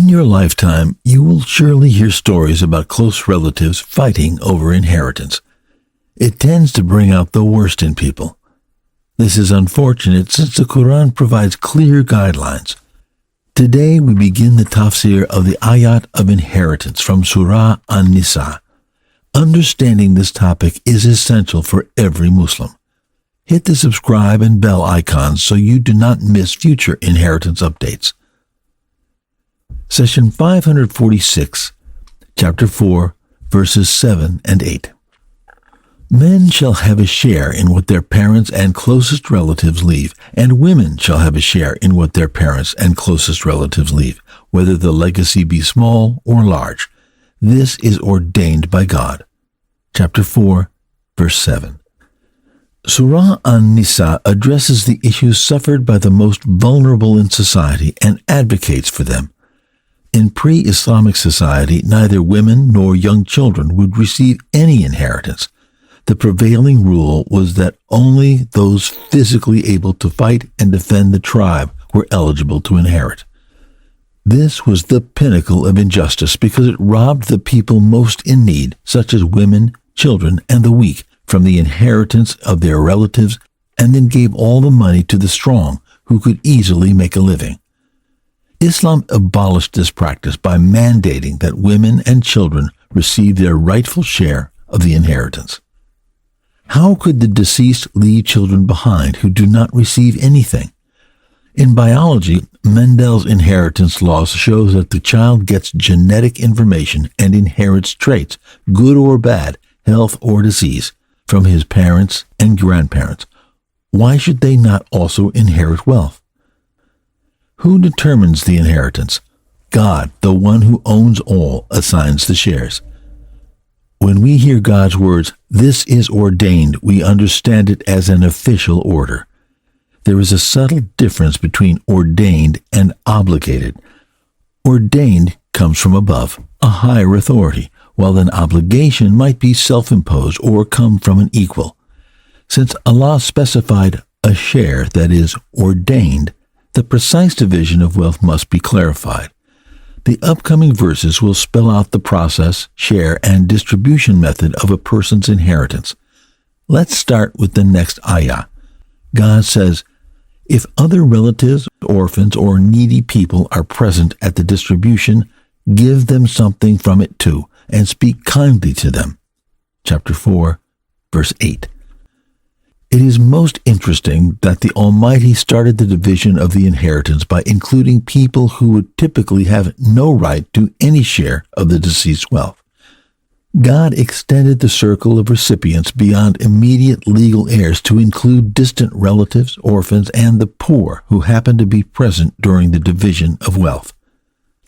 your lifetime, you will surely hear stories about close relatives fighting over inheritance. It tends to bring out the worst in people. This is unfortunate since the Quran provides clear guidelines. Today we begin the Tafsir of the ayat of inheritance from Surah An-Nisaa. Understanding this topic is essential for every Muslim. Hit the subscribe and bell icons so you do not miss future inheritance updates. Session 546, Chapter 4, Verses 7 and 8. Men shall have a share in what their parents and closest relatives leave, and women shall have a share in what their parents and closest relatives leave, whether the legacy be small or large. This is ordained by God. Chapter 4, Verse 7. Surah An-Nisaa addresses the issues suffered by the most vulnerable in society and advocates for them. In pre-Islamic society, neither women nor young children would receive any inheritance. The prevailing rule was that only those physically able to fight and defend the tribe were eligible to inherit. This was the pinnacle of injustice because it robbed the people most in need, such as women, children, and the weak, from the inheritance of their relatives, and then gave all the money to the strong, who could easily make a living. Islam abolished this practice by mandating that women and children receive their rightful share of the inheritance. How could the deceased leave children behind who do not receive anything? In biology, Mendel's inheritance law shows that the child gets genetic information and inherits traits, good or bad, health or disease, from his parents and grandparents. Why should they not also inherit wealth? Who determines the inheritance? God, the one who owns all, assigns the shares. When we hear God's words, "This is ordained," we understand it as an official order. There is a subtle difference between ordained and obligated. Ordained comes from above, a higher authority, while an obligation might be self-imposed or come from an equal. Since Allah specified a share that is ordained, the precise division of wealth must be clarified. The upcoming verses will spell out the process, share, and distribution method of a person's inheritance. Let's start with the next ayah. God says, "If other relatives, orphans, or needy people are present at the distribution, give them something from it too, and speak kindly to them." Chapter 4, Verse 8. It is most interesting that the Almighty started the division of the inheritance by including people who would typically have no right to any share of the deceased's wealth. God extended the circle of recipients beyond immediate legal heirs to include distant relatives, orphans, and the poor who happen to be present during the division of wealth.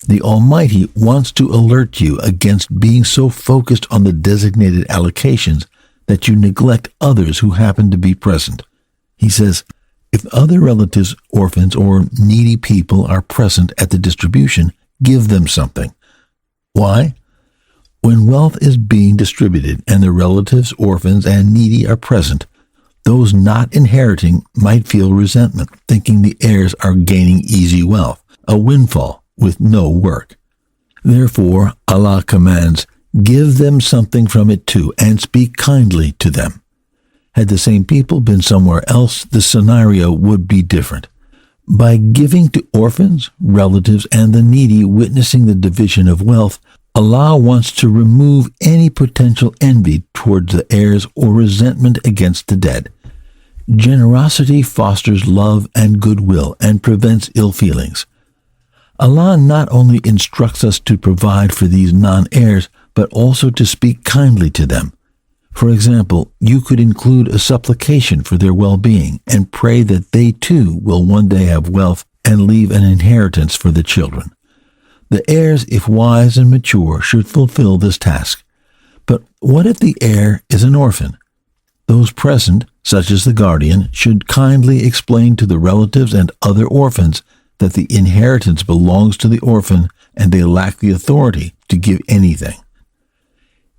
The Almighty wants to alert you against being so focused on the designated allocations that you neglect others who happen to be present. He says, if other relatives, orphans, or needy people are present at the distribution, give them something. Why? When wealth is being distributed and the relatives, orphans, and needy are present, those not inheriting might feel resentment, thinking the heirs are gaining easy wealth, a windfall with no work. Therefore, Allah commands, "Give them something from it too, and speak kindly to them." Had the same people been somewhere else, the scenario would be different. By giving to orphans, relatives, and the needy witnessing the division of wealth, Allah wants to remove any potential envy towards the heirs or resentment against the dead. Generosity fosters love and goodwill and prevents ill feelings. Allah not only instructs us to provide for these non-heirs, but also to speak kindly to them. For example, you could include a supplication for their well-being and pray that they too will one day have wealth and leave an inheritance for the children. The heirs, if wise and mature, should fulfill this task. But what if the heir is an orphan? Those present, such as the guardian, should kindly explain to the relatives and other orphans that the inheritance belongs to the orphan and they lack the authority to give anything.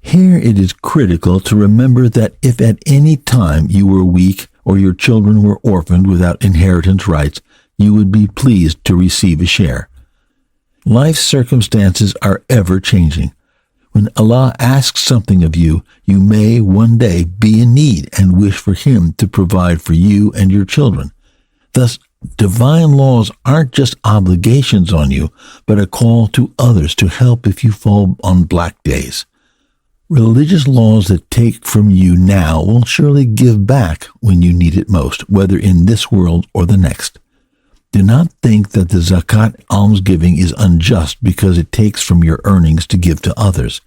Here it is critical to remember that if at any time you were weak or your children were orphaned without inheritance rights, you would be pleased to receive a share. Life's circumstances are ever changing. When Allah asks something of you, you may one day be in need and wish for Him to provide for you and your children. Thus, divine laws aren't just obligations on you, but a call to others to help if you fall on black days. Religious laws that take from you now will surely give back when you need it most, whether in this world or the next. Do not think that the zakat almsgiving is unjust because it takes from your earnings to give to others.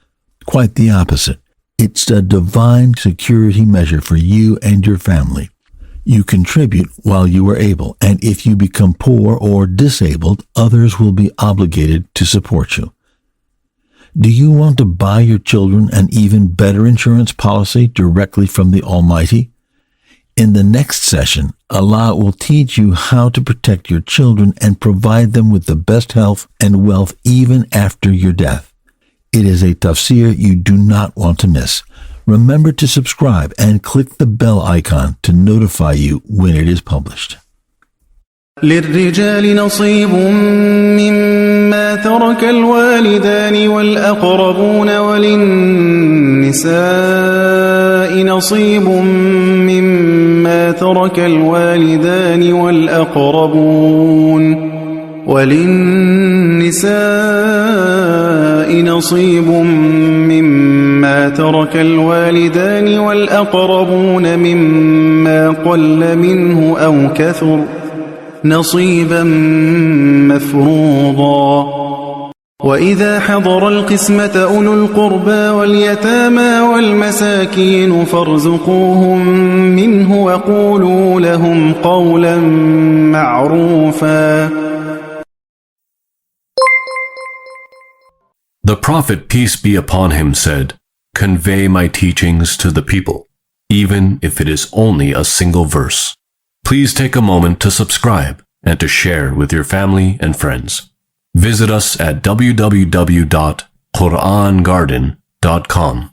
Quite the opposite. It's a divine security measure for you and your family. You contribute while you are able, and if you become poor or disabled, others will be obligated to support you. Do you want to buy your children an even better insurance policy directly from the Almighty? In the next session, Allah will teach you how to protect your children and provide them with the best health and wealth even after your death. It is a tafsir you do not want to miss. Remember to subscribe and click the bell icon to notify you when it is published. للرجال نصيب مما ترك الوالدان والأقربون وللنساء نصيب مما ترك الوالدان والأقربون مما قل منه أو كثر نصيبا مفروضا وإذا حضر القسمة أولو القربى واليتامى والمساكين فارزقوهم منه وقولوا لهم قولا معروفا. The Prophet, peace be upon him, said, "Convey my teachings to the people, even if it is only a single verse." Please take a moment to subscribe and to share with your family and friends. Visit us at www.qurangarden.com.